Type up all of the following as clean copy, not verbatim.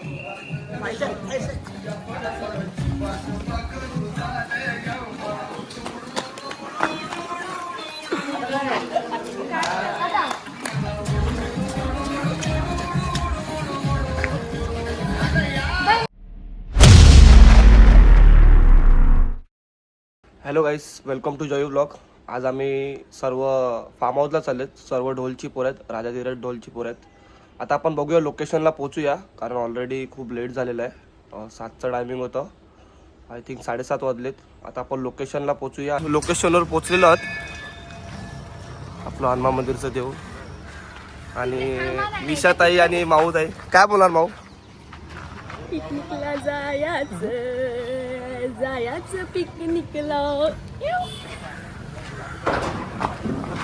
Hello guys, welcome to Jayu blog. आज आम्ही सर्व फार्म हाऊसला चाललेत. सर्व ढोलची पोर आहेत, राजा धीरज ढोलची पोर आहेत. आता आपण बघूया लोकेशनला पोचूया, कारण ऑलरेडी खूप लेट झालेलं आहे. 7चं टायमिंग होतं. आय थिंक 7:30 वाजलेत. आता आपण लोकेशनला पोचूया. लोकेशनवर पोचलेलो आहोत. आपलं हनुमान मंदिरचं देव आणि विशाताई आणि माऊताई. काय बोलणार माऊ? पिकनिकला जायचं पिकनिकला.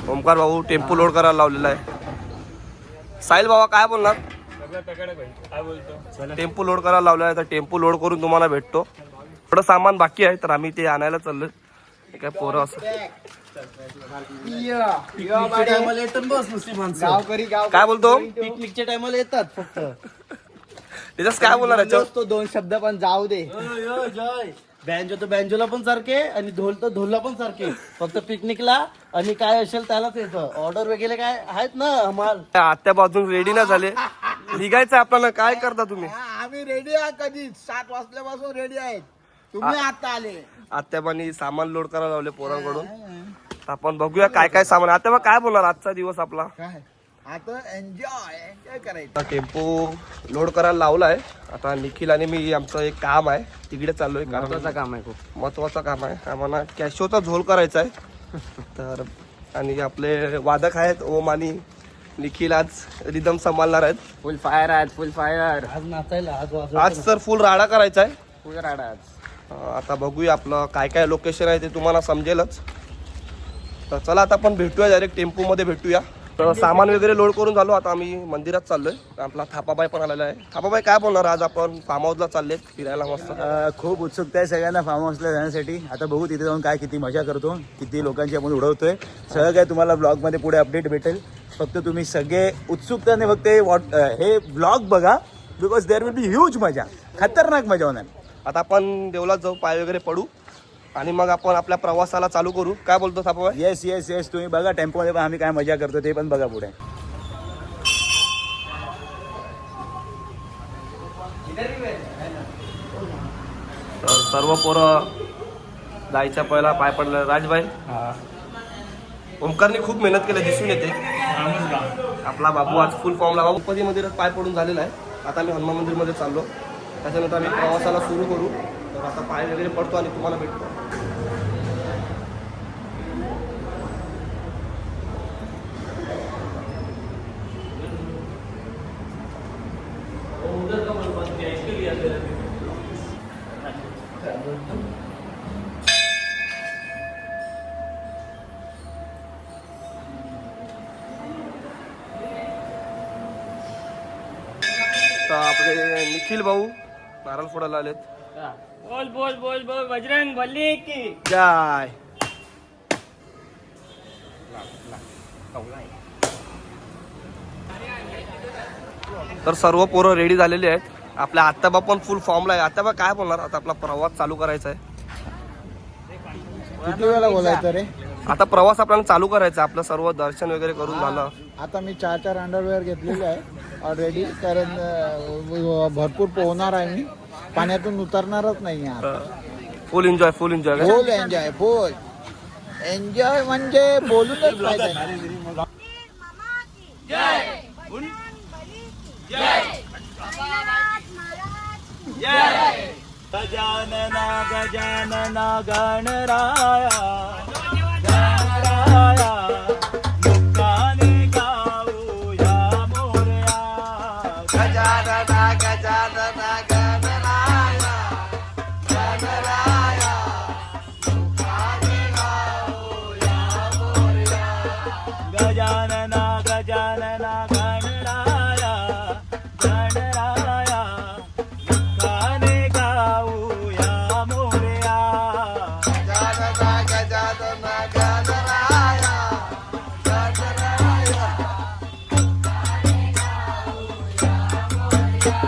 ओमकार भाऊ टेम्पो लोड करायला लावलेला आहे. साहिल बाबा काय बोलणार? टेम्पो लोड करायला लावलेला आहे, तर टेम्पो लोड करून तुम्हाला भेटतो. थोडं सामान बाकी आहे, तर आम्ही ते आणायला चाललोय. काय पोरं असं काय बोलतो? पिकनिकच्या टायमाला येतात फक्त. त्याच्याच काय बोलणार याच्यावर? तो 2 शब्द पण जाऊ दे. जय बँजो तर बँजोला पण सारखे आणि ढोल तर ढोलला पण सारखे. फक्त पिकनिकला आणि काय असेल त्यालाच येतं. ऑर्डर वगैरे काय आहेत ना माल. आत्या बाजून रेडी ना झाले, निघायचं आपल्याला. काय करता तुम्ही? आम्ही रेडी आहात. कधी 7 वाजल्यापासून रेडी आहेत. तुम्ही आता आले. आत्याबानी सामान लोड करायला लावले पोरांकडून. तर आपण बघूया काय काय सामान. आत्याबा काय बोलणार आजचा दिवस आपला? काय आता एन्जॉय करायचं. आता टेम्पो लोड करायला लावलाय. आता निखिल आणि मी, आमचं एक काम आहे, तिकडे चाललोय. महत्वाचं काम आहे, खूप महत्वाचं काम आहे. आम्हाला कॅशोचा झोल करायचा आहे. तर आणि आपले वादक आहेत ओम आणि निखिल, आज रिदम सांभाळणार आहेत. फुल फायर आहेत. फुल फायर आज नाचायला. आज तर फुल राडा करायचा आहे. फुल राडा आज. आता बघूया आपलं काय काय लोकेशन आहे ते तुम्हाला समजेलच. तर चला आता आपण भेटूया, डायरेक्ट टेम्पोमध्ये भेटूया. तर सामान वगैरे लोड करून झालो. आता आम्ही मंदिरात चाललोय. आपला थापाबाई पण आलेला आहे. थापाबाई काय बोलणार? आज आपण फार्म हाऊसला चालले फिरायला मस्त. खूप उत्सुकता आहे सगळ्यांना फार्म हाऊसला जाण्यासाठी. आता बघू तिथे जाऊन काय किती मजा करतो, किती लोकांची आपण उडवतोय. सगळं काय तुम्हाला ब्लॉगमध्ये पुढे अपडेट भेटेल. फक्त तुम्ही सगळे उत्सुकताने फक्त हे ब्लॉग बघा, because there will be huge मजा, खतरनाक मजा होणार. आता आपण देवलात जाऊ, पाय वगैरे पडू आणि मग आपण आपल्या प्रवासाला चालू करू. काय बोलतो थापाबाई? येस येस येस, तुम्ही बघा टेम्पोमध्ये पण आम्ही काय मजा करतो ते पण बघा पुढे. तर सर्व पोरं जायच्या पहिला पाय पडलं. राजबाई, ओमकारने खूप मेहनत केली दिसून येते. आपला बाबू आज फुल फॉर्मला. बाबू गणपती मंदिरात पाय पडून झालेला आहे. आता मी हनुमान मंदिरमध्ये चाललो. त्याच्यानंतर आम्ही प्रवासाला सुरू करू. तर आता पाय वगैरे पडतो आणि तुम्हाला भेटतो. तर आपले निखिल भाऊ नारळ फोडायला आलेत. बोल बोल बोल बोल बजरंग बली की जय. तर सर्व पोरं रेडी झालेले आहेत. आपल्या आत्याबा पण फुल फॉर्मला आहे. आत्याबा काय बोलणार? आता आपला प्रवास चालू करायचा आहे. किती वेळा बोलायचं रे? आता प्रवास आपल्याला चालू करायचा. आपलं सर्व दर्शन वगैरे करून झालं. आता मी 4 अंडरवेअर घेतलेले आहे ऑलरेडी, कारण भरपूर पोहणार आहे मी. पाण्यातून उतरणारच नाही आहे. फुल एन्जॉय, फुल एन्जॉय. फुल एन्जॉय, फुल एन्जॉय म्हणजे बोलूनच पाहिजे. गजानना गजानना गणराया गणराया, मुक्काने गाऊया मोरया. गजानना गजानना गणराया गणराया, मुक्काने गाऊया मोरया. गजानना गजानना गणराया गणराया, मुक्काने गाऊया मोरया. गजानना गजानना गणराया गणराया, मुक्काने गाऊया मोरया.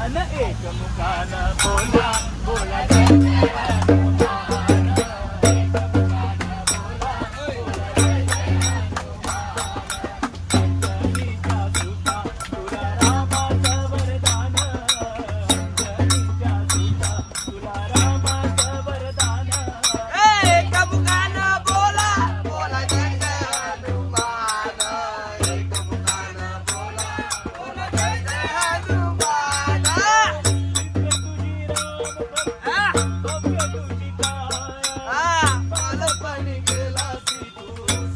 मुखान एक मुखान बोला बोला जय जय हनुमान एक मुखान बोला बोला जय जय हनुमान अंजनीच्या सुता तुला रामाचं वरदान अंजनीच्या सुता तुला रामाचं वरदान एक मुखान बोला बोला जय जय हनुमान एक मुखान बोला बोला जय जय हनुमान बालपणी गेला तू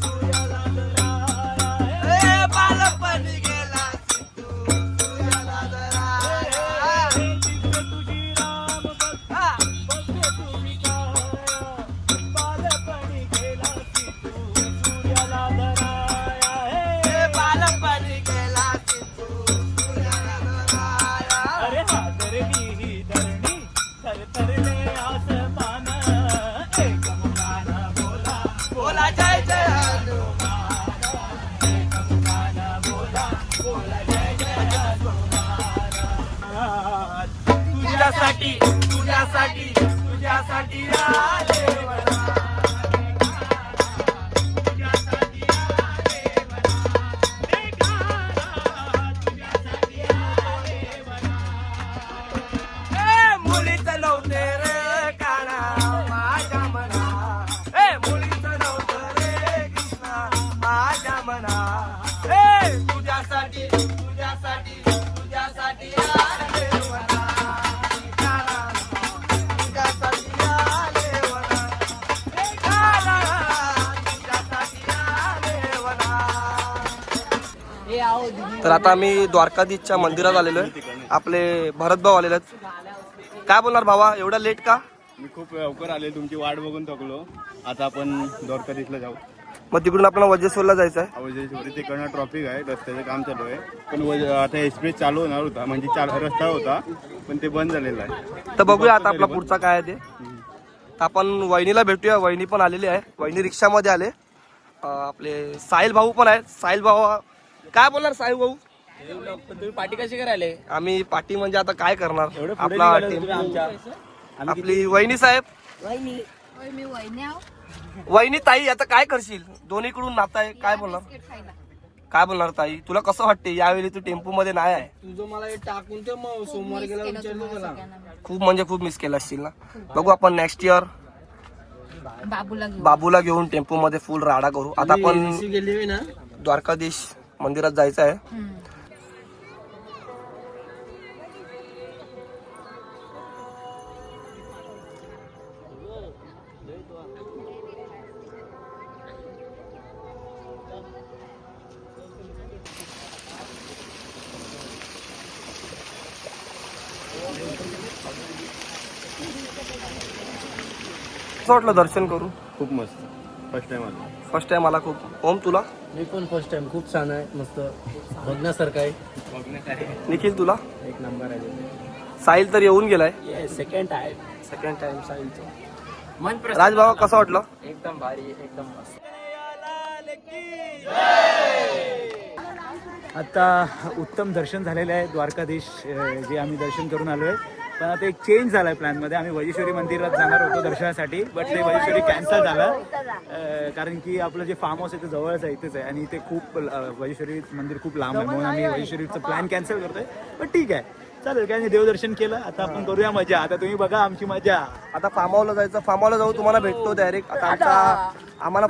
सूर्याला धराया बालपणी गेला तू सूर्याला धराया तुझी राम भक्त तुम्ही बालपणी गेला तू सूर्याला धराया बालपणी गेला तू सूर्याला धराया अरे हादरली ही धरणी थरथरले आसमान एक मुखान बोला बोला जय जय हनुमान एक मुखान बोला बोला जय जय हनुमान तुझ्यासाठी तुझ्यासाठी तुझ्यासाठी आले वना. तुझ्यासाठी आले वना. तुझ्यासाठी आले वना. ए मुलीचं नव्हते रे काना माझ्या मना ए मुलीचं नव्हतं रे कृष्णा माझ्या मना ए तुझ्यासाठी तुझ्यासाठी तुझ्यासाठी आले वना. काना, तुझ्यासाठी आले वना. काना, तुझ्यासाठी आले वना. तर आता आम्ही द्वारकाधीशच्या मंदिरात आलेलो आहे. आपले भरत भाऊ आलेले आहेत. काय बोलणार भावा एवढा लेट का? मी खूप लवकर आले, तुमची वाट बघून थकलो. आता आपण द्वारकाधीशला जाऊ. मग तिकडून आपल्याला वज्रेश्वरला जायचं आहे. अवजेश्वरी तिकडनं ट्रॉफिक आहे, रस्त्याचं काम चालू आहे. पण आता एक्सप्रेस चालू होणार होता, म्हणजे रस्ता होता पण ते बंद झालेला आहे. तर बघूया आता आपला पुढचा काय आहे ते. तर आपण वहिनीला भेटूया. वहिनी पण आलेली आहे. वहिनी रिक्षामध्ये आले. आपले साहिल भाऊ पण आहेत. साहिल भाऊ काय बोलणार? साहिल भाऊ तुम्ही पार्टी कशी करायला आम्ही पाठी म्हणजे आता काय करणार आपला टेम्पो. आपली वहिनी साहेब मी वहिनी आहो. वहिनी ताई आता काय करशील? दोन्हीकडून नातं आहे. काय बोलणार? बिस्किट खायला. काय बोलणार ताई? तुला कसं वाटते यावेळी तू टेम्पो मध्ये नाही आहे? तुझं मला हे टाकून ते मग सोमवार मिस गेला केलं विचारलं तुम्हाला मला. सगळ्यांना मी. खूप म्हणजे खूप मिस केलं असशील ना. बघू आपण नेक्स्ट इयर बाबूला घेऊन बाबूला घेऊन टेम्पो मध्ये फुल राडा करू. आता आपण ऋषी गेली ना द्वारकाधीश मंदिरात जायचं आहे. हम्म. कसं वाटलं दर्शन करू? खूप मस्त, फर्स्ट टाइम आलो. फर्स्ट टाइम मला खूप. ओम तुला? मी पण फर्स्ट टाइम. खूप छान आहे, मस्त बघण्यासारखं आहे. निखिल तुला? एक नंबर आहे. साहिल तर येऊन गेलाय. Second time. सेकंड टाइम साहिलचं. राजबाबा कसं वाटलं? एकदम भारी, एकदम मस्त. आता उत्तम दर्शन झालेलं आहे द्वारकाधीश जे आम्ही दर्शन करून आलो आहे. पण आता एक चेंज झाला आहे प्लॅनमध्ये. आम्ही वजेश्वरी मंदिरात जाणार होतो दर्शनासाठी, बट ते वजेश्वरी कॅन्सल झालं. कारण की आपलं जे फार्म हाऊस आहे ते जवळच आहे, इथेच आहे आणि ते खूप वजेश्वरी मंदिर खूप लांब आहे, म्हणून आम्ही वजेश्वरीचं प्लॅन कॅन्सल करतोय. पण ठीक आहे, चालेल. काय नाही, देवदर्शन केलं. आता आपण करूया मजा. आता तुम्ही बघा आमची मजा. आता फार्म हाऊसला जायचं. फार्म हाऊसला जाऊ, तुम्हाला भेटतो डायरेक्ट. आता आम्हाला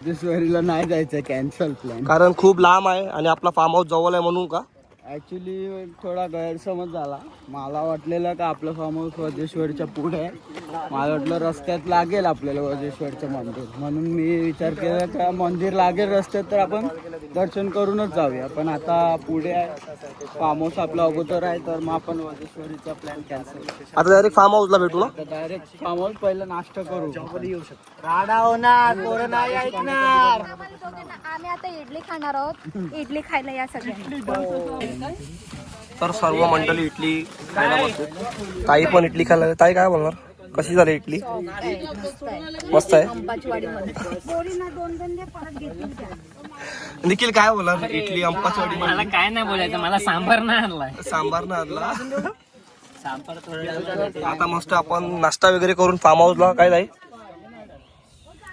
वजेश्वरीला नाही जायचं, कॅन्सल प्लॅन. कारण खूप लांब आहे आणि आपला फार्म हाऊस जवळ आहे म्हणून का? ऍक्च्युली थोडा गैरसमज झाला. मला वाटलेलं का आपलं फार्म हाऊस वजेश्वरच्या पुढे आहे. मला वाटलं रस्त्यात लागेल आपल्याला वजेश्वरचं मंदिर, म्हणून मी विचार केला का मंदिर लागेल रस्त्यात तर आपण दर्शन करूनच जाऊया. पण आता पुढे आहे, फार्म हाऊस आपलं अगोदर आहे, तर मग आपण वजेश्वरीचा प्लॅन कॅन्सल. आता डायरेक्ट फार्म हाऊसला भेटू ना. तर डायरेक्ट फार्म हाऊस पहिला नाश्ता करू. येऊ शकतो. राडा होणार, पोरं नाही ऐकणार. आम्ही आता इडली खाणार आहोत. इडली खायला या सगळ्यांनी. तर सर्व मंडळी इडली खायला बसले. ताई पण इडली खायला. ताई काय बोलणार? कशी झाली इडली? मस्त आहे. अंबाची वाडीमध्ये पोरींना 2 दे परत घेतली त्या. निखिल काय बोलणार इडली अंपाचवाडी? मला काय नाही बोलायचं, मला सांबार नाही आणलाय. सांबार ना आणला. सांबार थोडं आता मस्त आपण नाश्ता वगैरे करून फार्म हाऊसला काय जाईल?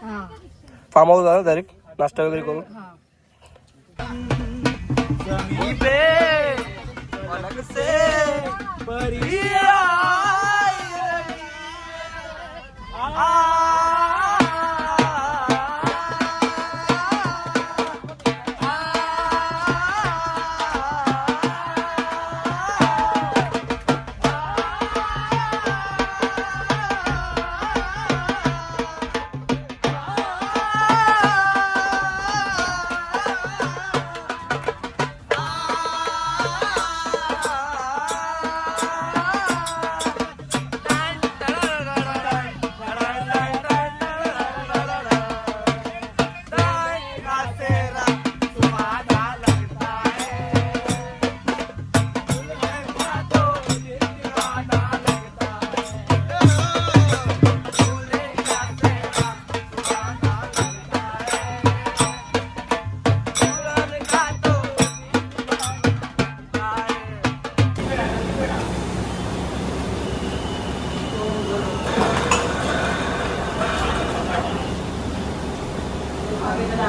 हा. फार्म हाऊस झालं डायरेक्ट नाश्ता वगैरे करून.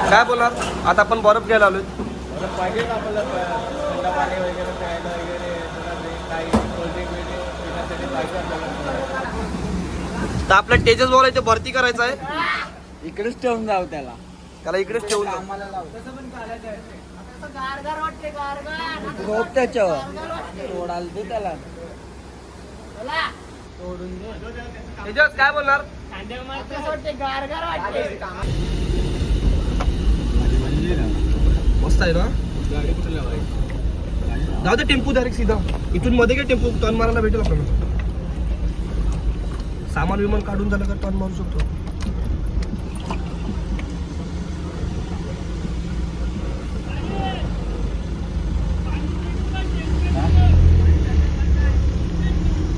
काय बोलणार? आता आपण बर्फ घ्यायला आलोय. पाहिजे आपल्याला थंड पाणी वगैरे प्यायला वगैरे काही कोल्ड्रिंक वगैरे पिण्यासाठी पाहिजे आपल्याला. तर आपल्या तेजस भाऊला इथे भरती करायचं आहे. इकडेच ठेवून जाऊ त्याला. त्याला इकडेच ठेवून जाऊ. रोप त्याच्यावर सोडाल तू त्याला. तेजस काय बोलणार? मस्त आहे ना? जाऊ दे टेम्पो डायरेक्ट सीधा इथून मध्ये काय टेम्पो टर्न मारायला भेटेल आपल्याला. सामान विमान काढून झालं का टर्न मारू शकतो.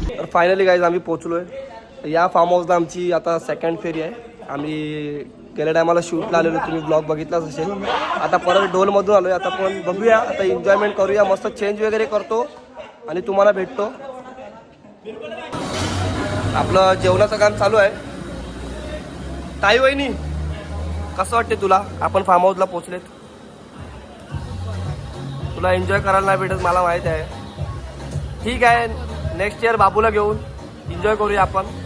तर फायनली गाईज आम्ही पोहोचलोय. या फार्म हाऊसला आमची आता सेकंड फेरी आहे. आम्ही गेल्या टायमाला शूटला आलेलो, तुम्ही ब्लॉग बघितलाच असेल. आता परत डोलमधून आलोय. आता पण बघूया, आता एन्जॉयमेंट करूया, मस्त चेंज वगैरे करतो आणि तुम्हाला भेटतो. आपलं जेवणाचं काम चालू आहे. ताई वहिनी कसं वाटते तुला? आपण फार्म हाऊसला पोहोचलेत. तुला एन्जॉय करायला नाही भेटत मला माहीत आहे. ठीक आहे, नेक्स्ट इयर बाबूला घेऊन एन्जॉय करूया आपण.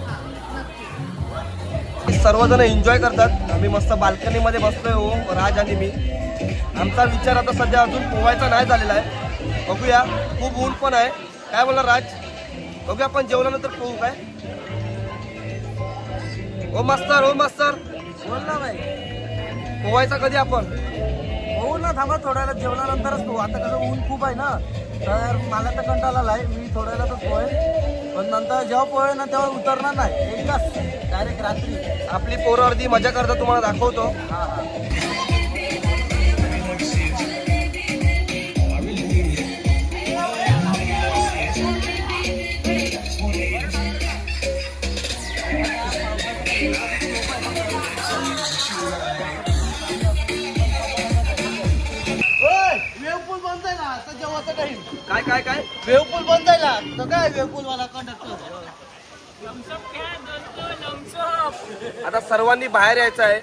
सर्वजण एन्जॉय करतात. आम्ही मस्त बाल्कनीमध्ये बसलोय हो, राज आणि मी. आमचा विचार आता सध्या अजून पोवायचा नाही झालेला आहे. बघूया, खूप ऊन पण आहे. काय बोलणार राज? बघूया आपण जेवल्यानंतर पोहू काय? ओ मास्तर, ओ मास्तर बोल ना भाई. पोवायचा कधी आपण? होऊ ना, थांबा थोड्याला जेवणानंतरच पोहू. आता कसं ऊन खूप आहे ना, तर मला तर कंटाळा आलाय. मी थोड्याला तर पोहेल, पण नंतर जेव्हा पोहे ना तेव्हा उतरणार नाही. एकदाच डायरेक्ट रात्री. आपली पोरं अर्धी मजा करतात, तुम्हाला दाखवतो. हा हा. वेवपूल बंद आहे ना आता जेव्हाचा टाइम. काय काय काय? वेवपूल बंद आहे ना, तर काय वेवपूल वाला कंडक्टर. आता सर्वांनी बाहेर यायचं आहे.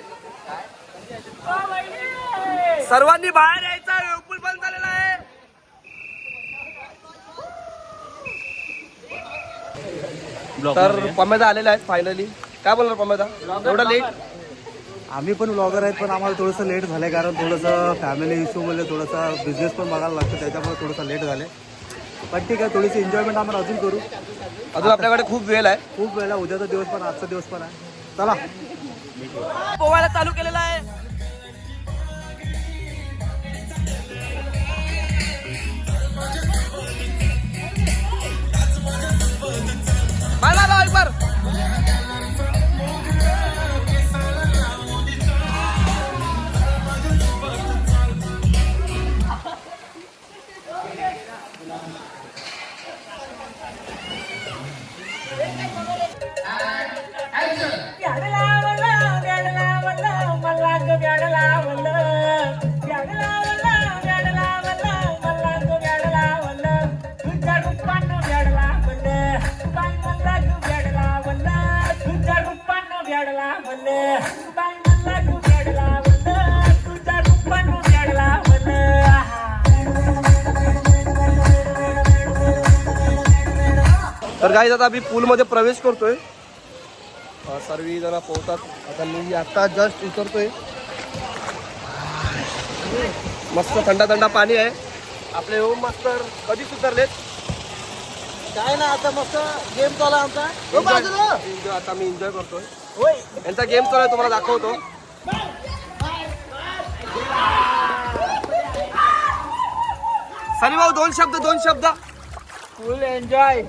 सर्वांनी बाहेर यायचं आहे. वेवपूल बंद झालेला आहे. तर पमेदा आलेला आहे फायनली. काय बोलणार पमेदा? एवढा लेट? आम्ही पण ब्लॉगर आहेत, पण आम्हाला थोडंसं लेट झालं आहे, कारण थोडंसं फॅमिली इश्यूमुळे थोडासा बिझनेस पण बघायला लागतं, त्याच्यामुळे थोडंसं लेट झालं आहे. पण ठीक आहे, थोडीशी एन्जॉयमेंट आपण अजून करू. अजून आपल्याकडे खूप वेळ आहे. खूप वेळा, उद्याचा दिवस पण आजचा दिवस पण आहे. चला. पोवायला चालू केलेला आहे. एक बार म्हणलं बांगला उघडला म्हणलं तुझ्या रूपानं उघडला म्हणलं तर गाईज आता आम्ही पूलमध्ये प्रवेश करतोय. सर्व जण पोहतात. आता मी आता जस्ट उतरतोय. मस्त थंडा थंडा पाणी आहे. आपले होम मास्टर कधीच उतरलेत. काय ना आता मस्त गेम चालू आहे आमचा. Enjoy, आता मी एन्जॉय करतोय. यांचा गेम चालू आहे, तुम्हाला दाखवतो. सनी भाऊ दोन शब्द. फुल एन्जॉय.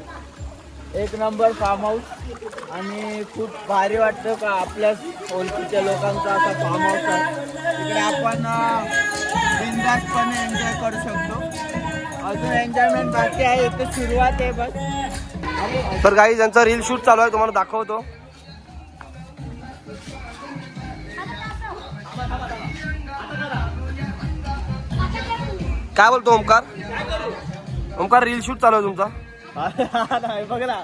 एक नंबर फार्म हाऊस आणि खूप भारी वाटतं का आपल्या ओळखीच्या लोकांचा असा फार्म हाऊस आहे. तिकडे आपण बिनधास्तपणे एन्जॉय करू शकतो. अजून एन्जॉयमेंट बाकी आहे. इथे सुरुवात आहे बस. तर गाईज यांचा रील शूट चालू आहे, तुम्हाला दाखवतो. काय बोलतो ओमकार रील शूट चालू आहे तुमचा. नाही बघ ना.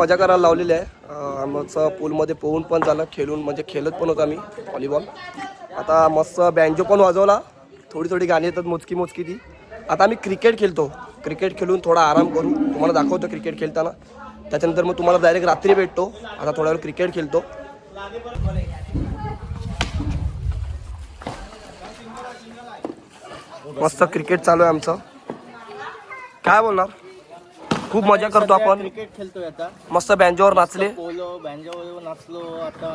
मजा करायला लावलेली आहे. आमचं पूलमध्ये पोहून पण झालं, खेळत पण होतो आम्ही व्हॉलीबॉल. आता मस्त बँजो पण वाजवला. थोडी गाणी येतात मोजकी ती. आता आम्ही क्रिकेट खेळतो. क्रिकेट खेळून थोडा आराम करू, तुम्हाला दाखवतो क्रिकेट खेळताना. त्याच्यानंतर मग तुम्हाला डायरेक्ट रात्री भेटतो. आता थोड्या वेळ क्रिकेट खेळतो. मस्त क्रिकेट चालू आहे आमचं. काय बोलणार, खूप मजा करतो आपण. क्रिकेट खेळतोय आता. मस्त बँजोवर नाचले, पोलो बँजोवर नाचलो. आता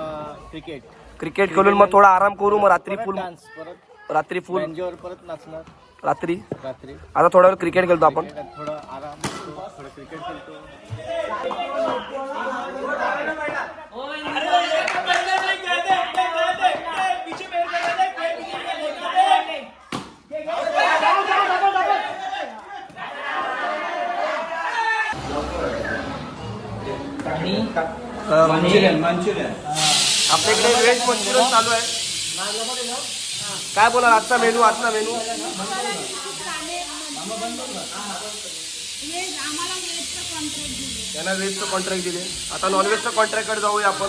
क्रिकेट खेळून मग थोडा आराम करू. मग रात्री फुल बँजोवर परत नाचणार रात्री. रात्री. आता थोडा वेळ क्रिकेट खेळतो आपण. थोडा आराम करतो, थोडं क्रिकेट खेळतो. मंचुरियन आपल्याकडे व्हेज मंचुरियन चालू आहे. काय बोला आजचा मेनू त्यांना व्हेजचं कॉन्ट्रॅक्ट दिले. आता नॉनव्हेजचं कॉन्ट्रॅक्टकडे जाऊया आपण.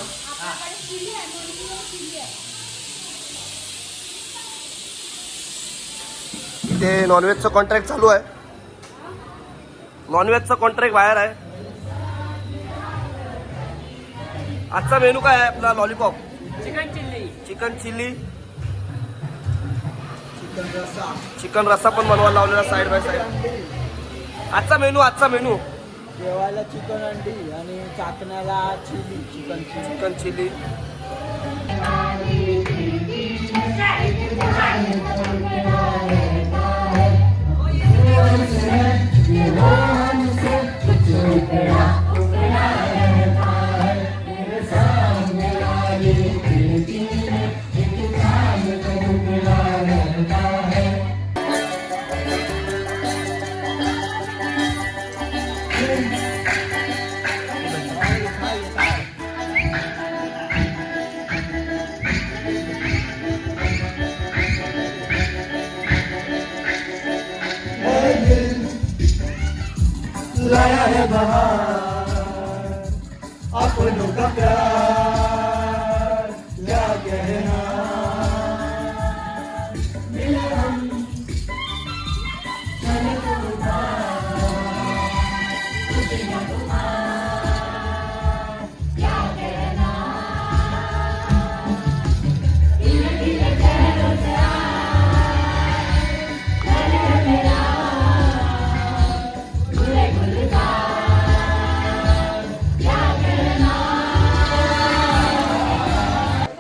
इथे नॉनव्हेजचं कॉन्ट्रॅक्ट चालू आहे. नॉनव्हेजचं कॉन्ट्रॅक्ट बाहेर आहे. आजचा मेनू काय आहे आपला? लॉलीपॉप, चिकन चिल्ली, चिकन रस्सा पण बनवायला लावलेला साईड बाय साईड. आजचा मेनू जेवायला चिकन अंडी आणि चाकण्याला चिली चिकन चिली.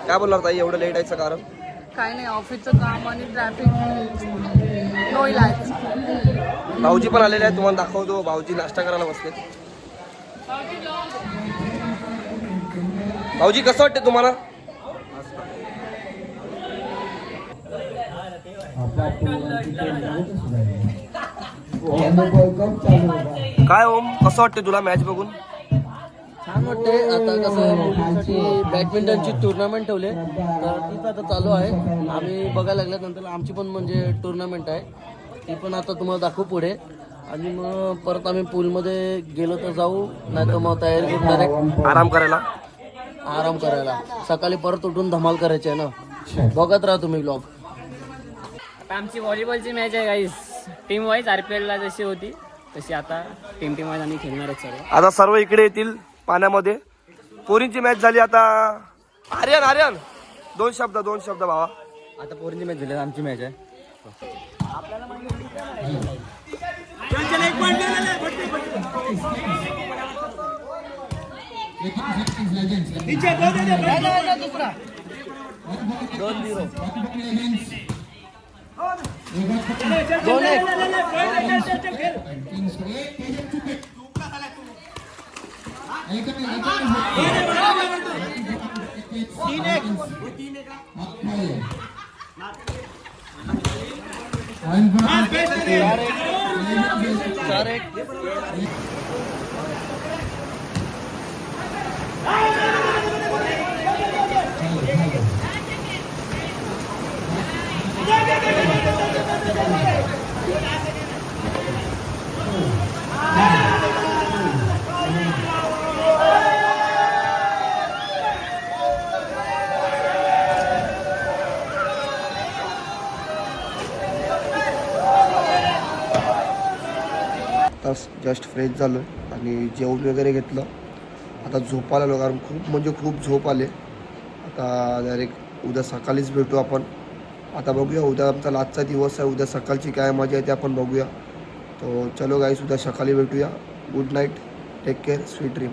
काय बोलणार ताई, एवढं लेट यायचं कारण? काय नाही, ऑफिसचं काम आणि ट्रॅफिक नो इलाज. भाऊजी पण आलेले आहेत, तुम्हाला दाखवतो. भाऊजी नाश्ता करायला बसले. भाऊजी कसं वाटते तुम्हाला? काय ओम, कसं वाटते तुला मॅच बघून? छान वाटते. आता कसं मुलींसाठी बॅडमिंटनची टुर्नामेंट ठेवले तर तीच आता चालू आहे. आम्ही बघायला लागल्यानंतर आमची पण म्हणजे टुर्नामेंट आहे, ती पण आता तुम्हाला दाखवू पुढे. आणि मग परत आम्ही पूलमध्ये गेलो तर जाऊ, नाही तर मग तयारी करून डायरेक्ट आराम करायला. सकाळी परत उठून धमाल करायची आहे ना. बघत राहा तुम्ही ब्लॉग. आता आमची व्हॉलीबॉलची मॅच आहे गाईस. टीम वाईज RPL ला जशी होती तशी आता टीम वाईज आम्ही खेळणार आहेत सर्व. आता सर्व इकडे येतील पाण्यामध्ये. पोरींची मॅच झाली आता. आर्यन दोन शब्द भावा. आता पोरींची मॅच झाली, आमची मॅच आहे. जस्ट फ्रेश झालो आणि जेवण वगैरे घेतलं. आता झोपायला आलो कारण खूप झोप आले. आता डायरेक्ट उद्या सकाळीच भेटू आपण. आता बघूया, उद्या आमचा लास्टचा दिवस आहे. उद्या सकाळची काय मजा आहे ते आपण बघूया. तो चलो गाईस, उद्या सकाळी भेटूया. Good night, take care, sweet dream.